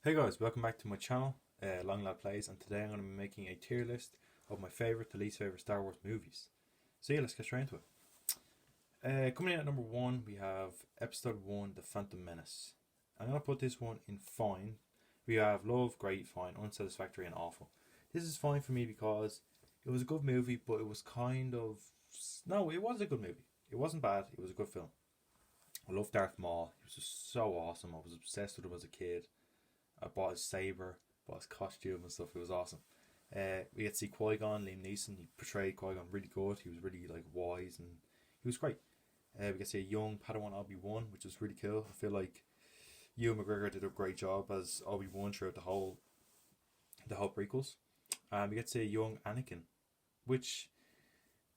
Hey guys, welcome back to my channel, Long Lad Plays, and today I'm going to be making a tier list of my favourite to least favourite Star Wars movies. So yeah, let's get straight into it. Coming in at number 1, we have Episode 1, The Phantom Menace. I'm going to put this one in fine. We have love, great, fine, unsatisfactory, and awful. This is fine for me because it was a good movie, but it was kind of... No, it was a good movie. It wasn't bad, it was a good film. I love Darth Maul. He was just so awesome. I was obsessed with him as a kid. I bought his saber, bought his costume and stuff. It was awesome. We get to see Qui-Gon, Liam Neeson. He portrayed Qui-Gon really good. He was really wise and he was great. We get to see a young Padawan Obi-Wan, which was really cool. I feel like Ewan McGregor did a great job as Obi-Wan throughout the whole prequels. We get to see a young Anakin, which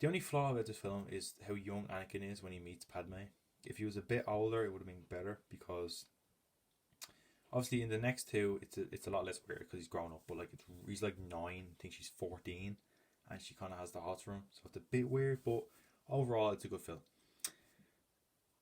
the only flaw about this film is how young Anakin is when he meets Padme. If he was a bit older, it would have been better because obviously in the next two it's a lot less weird because he's grown up, but he's like 9, I think she's 14, and she kind of has the hots for him, so it's a bit weird, but overall it's a good film.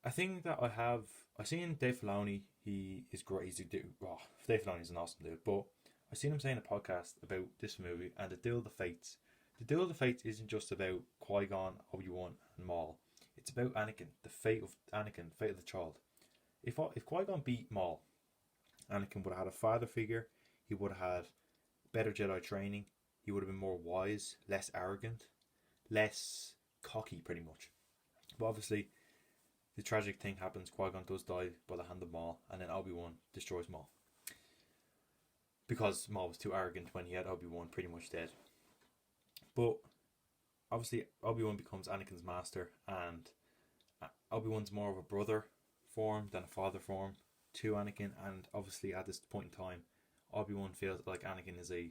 I think that I seen Dave Filoni. He is great. He's a dude. Oh, Dave Filoni is an awesome dude, but I seen him saying a podcast about this movie and the Duel of the Fates. The Duel of the Fates isn't just about Qui-Gon, Obi-Wan and Maul. It's about Anakin, the fate of Anakin, the fate of the child. If Qui-Gon beat Maul, Anakin would have had a father figure. He would have had better Jedi training. He would have been more wise, less arrogant, less cocky, pretty much. But obviously, the tragic thing happens. Qui-Gon does die by the hand of Maul, and then Obi-Wan destroys Maul because Maul was too arrogant when he had Obi-Wan pretty much dead. But obviously, Obi-Wan becomes Anakin's master, and Obi-Wan's more of a brother form than a father form to Anakin, and obviously at this point in time, Obi-Wan feels like Anakin is a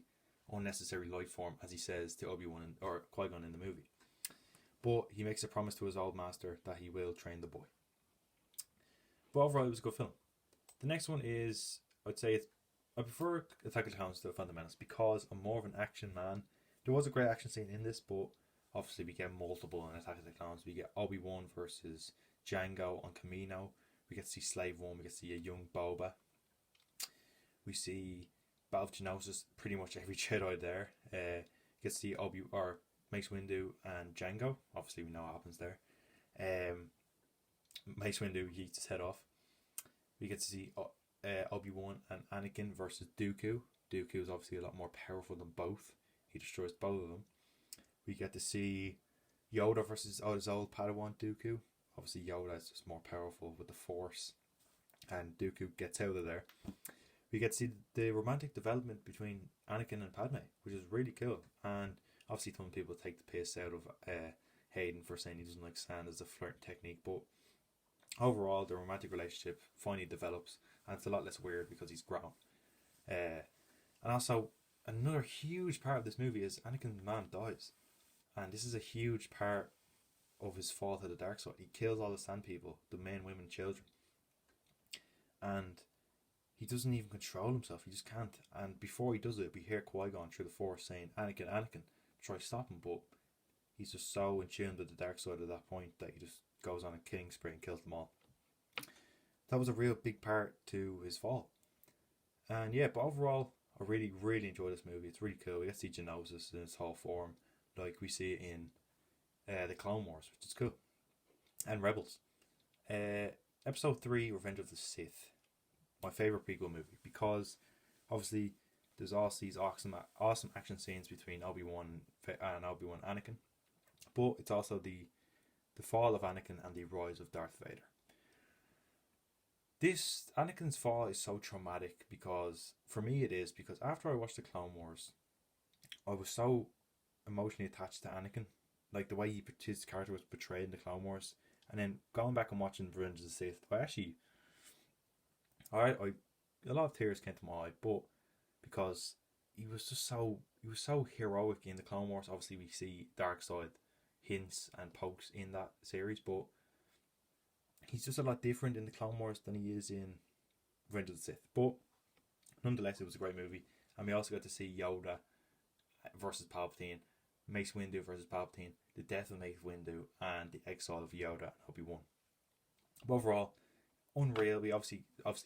unnecessary life form, as he says to Obi-Wan or Qui-Gon in the movie. But he makes a promise to his old master that he will train the boy. But overall, it was a good film. The next one is, I'd say I prefer Attack of the Clones to Phantom Menace because I'm more of an action man. There was a great action scene in this, but obviously we get multiple in Attack of the Clones. We get Obi-Wan versus Jango on Kamino. We get to see Slave One. We get to see a young Boba. We see Battle of Geonosis. Pretty much every Jedi there. Get to see Mace Windu and Jango. Obviously, we know what happens there. Mace Windu yeets his head off. We get to see Obi-Wan and Anakin versus Dooku. Dooku is obviously a lot more powerful than both. He destroys both of them. We get to see Yoda versus his old Padawan Dooku. Obviously, Yoda is just more powerful with the Force, and Dooku gets out of there. We get to see the romantic development between Anakin and Padme, which is really cool. And obviously, some people take the piss out of Hayden for saying he doesn't like sand as a flirt technique, but overall, the romantic relationship finally develops, and it's a lot less weird because he's grown. And also, another huge part of this movie is Anakin's man dies, and this is a huge part of his fall to the dark side. He kills all the sand people, the men, women, children, and he doesn't even control himself. He just can't. And before he does it, we hear Qui-Gon through the Force saying, "Anakin, Anakin," try to stop him, but he's just so in tune with the dark side at that point that he just goes on a killing spree and kills them all. That was a real big part to his fall. And yeah, but overall, I really, really enjoy this movie. It's really cool. We get to see Geonosis in its whole form, like we see it in the Clone Wars, which is cool, and Rebels. Episode 3, Revenge of the Sith, my favourite prequel movie because obviously there's all these awesome action scenes between Obi-Wan and Anakin, but it's also the fall of Anakin and the rise of Darth Vader. This Anakin's fall is so traumatic because, for me it is, because after I watched the Clone Wars, I was so emotionally attached to Anakin, like the way his character was portrayed in the Clone Wars, and then going back and watching Revenge of the Sith, I a lot of tears came to my eye, but because he was so heroic in the Clone Wars. Obviously, we see dark side hints and pokes in that series, but he's just a lot different in the Clone Wars than he is in Revenge of the Sith. But nonetheless, it was a great movie, and we also got to see Yoda versus Palpatine, Mace Windu versus Palpatine, the death of Mace Windu, and the exile of Yoda and Obi-Wan. But overall, unreal. We obviously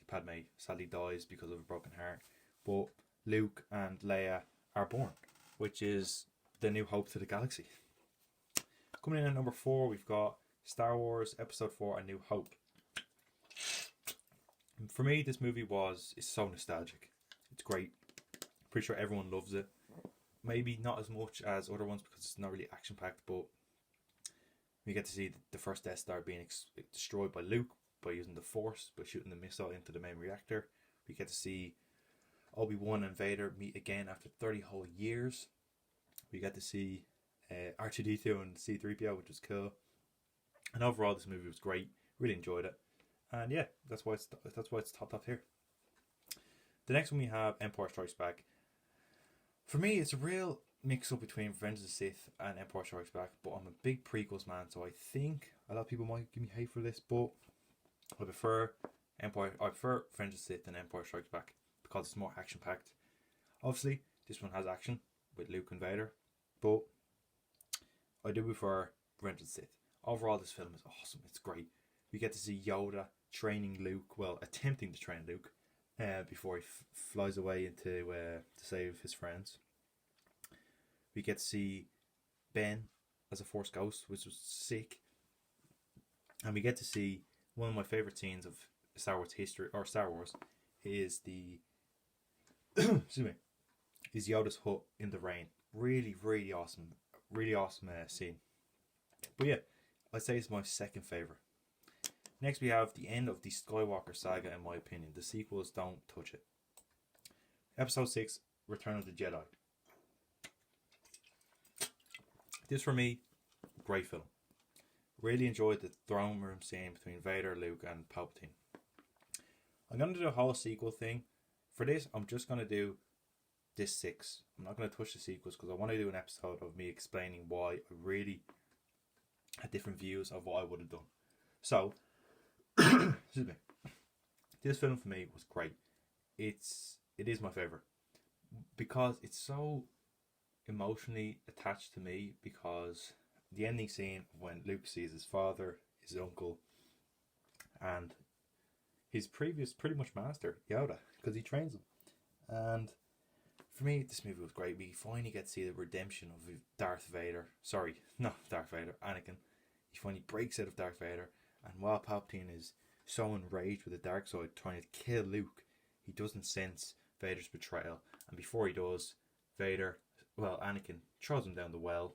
Padme sadly dies because of a broken heart, but Luke and Leia are born, which is the new hope to the galaxy. Coming in at number 4, we've got Star Wars Episode 4: A New Hope. For me, this movie is so nostalgic. It's great. Pretty sure everyone loves it. Maybe not as much as other ones because it's not really action packed, but we get to see the first Death Star being destroyed by Luke by using the Force, by shooting the missile into the main reactor. We get to see Obi-Wan and Vader meet again after 30 whole years. We get to see R2-D2 and C-3PO, which was cool. And overall, this movie was great. Really enjoyed it. And yeah, that's why it's top here. The next one we have Empire Strikes Back. For me, it's a real mix-up between Revenge of the Sith and Empire Strikes Back, but I'm a big prequels man, so I think a lot of people might give me hate for this, but I prefer Revenge of the Sith than Empire Strikes Back because it's more action-packed. Obviously, this one has action with Luke and Vader, but I do prefer Revenge of the Sith. Overall, this film is awesome. It's great. We get to see Yoda training Luke, well, attempting to train Luke, before he flies away to save his friends. We get to see Ben as a Force ghost, which was sick. And we get to see one of my favourite scenes of Star Wars history, or Star Wars, is the excuse me, is Yoda's hut in the rain. Really, really awesome scene. But yeah, I'd say it's my second favourite. Next we have the end of the Skywalker saga, in my opinion. The sequels don't touch it. Episode 6, Return of the Jedi. This for me, great film. Really enjoyed the throne room scene between Vader, Luke and Palpatine. I'm going to do a whole sequel thing. For this, I'm just going to do this 6. I'm not going to touch the sequels because I want to do an episode of me explaining why I really had different views of what I would have done. So, excuse me. This film for me was great. It is my favourite because it's so emotionally attached to me, because the ending scene when Luke sees his father, his uncle, and his previous pretty much master, Yoda, because he trains him. And for me, this movie was great. We finally get to see the redemption of Darth Vader. Sorry, not Darth Vader, Anakin. He finally breaks out of Darth Vader, and while Palpatine is so enraged with the dark side trying to kill Luke, he doesn't sense Vader's betrayal, and before he does, Anakin throws him down the well,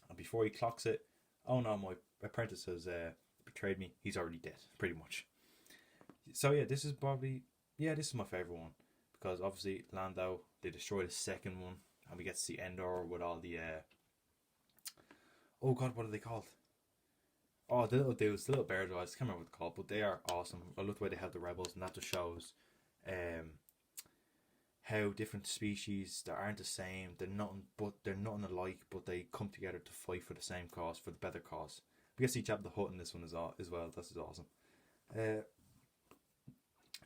and before he clocks it, oh no, my apprentice has betrayed me, he's already dead, pretty much. So yeah, this is my favourite one, because obviously Lando, they destroy the second one, and we get to see Endor with all the oh god, what are they called? Oh, the little dudes, the little bear guys, I can't remember what they're called, but they are awesome. I love the way they have the rebels, and that just shows how different species that aren't the same, they're nothing alike, but they come together to fight for the same cause, for the better cause. We get to see Jabba the Hutt in this one as well. This is awesome.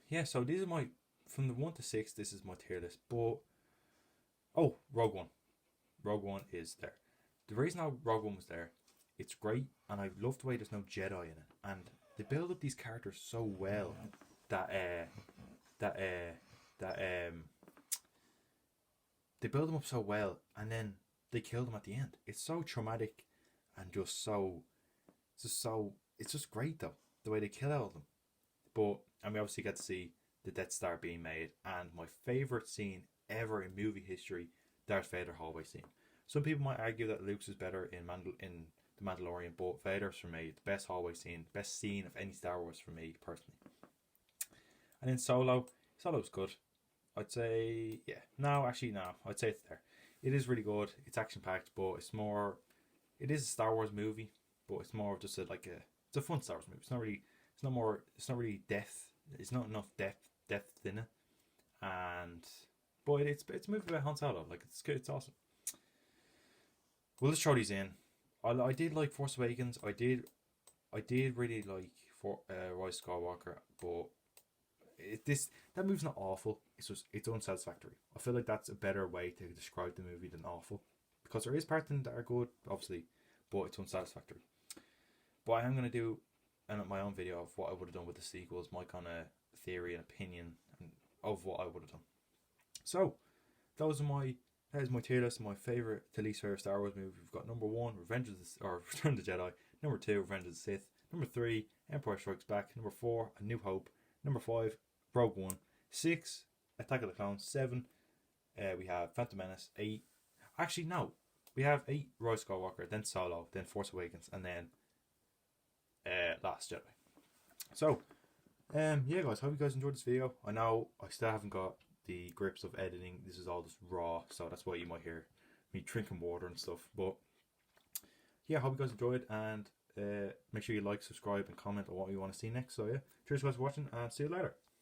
Yeah, so these are from the 1 to 6, this is my tier list. But Rogue One. Rogue One is there. The reason how Rogue One was there, it's great, and I love the way there's no Jedi in it, and they build up these characters so well that they build them up so well, and then they kill them at the end. It's so traumatic, and it's just great though, the way they kill all of them. And we obviously get to see the Death Star being made, and my favourite scene ever in movie history, Darth Vader hallway scene. Some people might argue that Luke's is better in The Mandalorian, but Vader's for me the best hallway scene, best scene of any Star Wars for me personally. And in Solo's good. I'd say, I'd say it's there. It is really good. It's action packed, but it is a Star Wars movie, but it's more of just it's a fun Star Wars movie. It's not really depth. It's not enough depth in it, but it's a movie about Han Solo. Like, it's good. It's awesome. Well, let's throw these in. I did like Force Awakens. I did really like Rise of Skywalker, but that movie's not awful. It's unsatisfactory. I feel like that's a better way to describe the movie than awful, because there is parts in that are good, obviously, but it's unsatisfactory. But I am gonna do my own video of what I would have done with the sequels, my kind of theory and opinion of what I would have done. So, those are there's my tier list of my favourite to least favourite Star Wars movie. We've got number 1, Return of the Jedi. Number 2, Revenge of the Sith. Number 3, Empire Strikes Back. Number 4, A New Hope. Number 5, Rogue One. 6, Attack of the Clones. 7, we have Phantom Menace. 8, actually no, we have 8, Rise of Skywalker, then Solo, then Force Awakens, and then Last Jedi. So, yeah guys, hope you guys enjoyed this video. I know I still haven't got the grips of editing. This is all just raw, so that's why you might hear me drinking water and stuff. But yeah, hope you guys enjoyed, and make sure you like, subscribe, and comment on what you want to see next. So yeah, cheers guys for watching, and see you later.